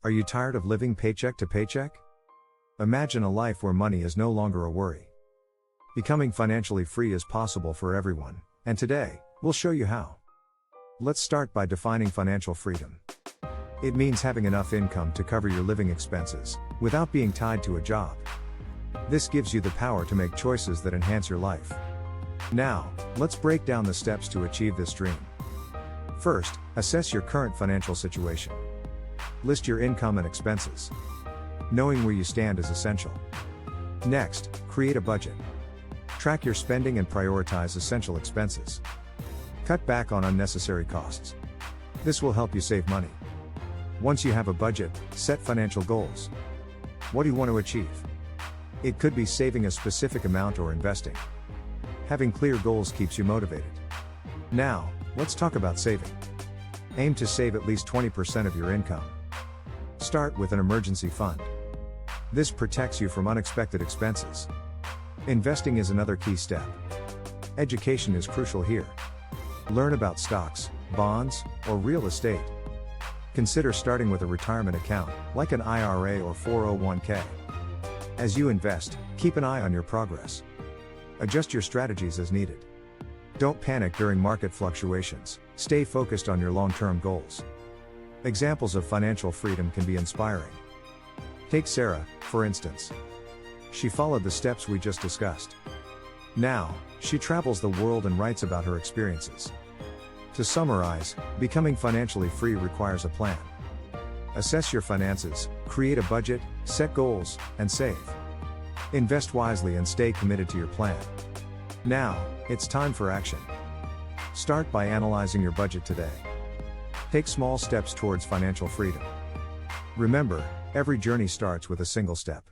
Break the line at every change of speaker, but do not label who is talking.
Are you tired of living paycheck to paycheck? Imagine a life where money is no longer a worry. Becoming financially free is possible for everyone, and today, we'll show you how. Let's start by defining financial freedom. It means having enough income to cover your living expenses, without being tied to a job. This gives you the power to make choices that enhance your life. Now, let's break down the steps to achieve this dream. First, assess your current financial situation. List your income and expenses. Knowing where you stand is essential. Next, create a budget. Track your spending and prioritize essential expenses. Cut back on unnecessary costs. This will help you save money. Once you have a budget, set financial goals. What do you want to achieve? It could be saving a specific amount or investing. Having clear goals keeps you motivated. Now, let's talk about saving. Aim to save at least 20% of your income. Start with an emergency fund. This protects you from unexpected expenses. Investing is another key step. Education is crucial here. Learn about stocks, bonds, or real estate. Consider starting with a retirement account, like an IRA or 401k. As you invest, keep an eye on your progress. Adjust your strategies as needed. Don't panic during market fluctuations. Stay focused on your long-term goals. Examples of financial freedom can be inspiring. Take Sarah, for instance. She followed the steps we just discussed. Now, she travels the world and writes about her experiences. To summarize, becoming financially free requires a plan. Assess your finances, create a budget, set goals, and save. Invest wisely and stay committed to your plan. Now, it's time for action. Start by analyzing your budget today. Take small steps towards financial freedom. Remember, every journey starts with a single step.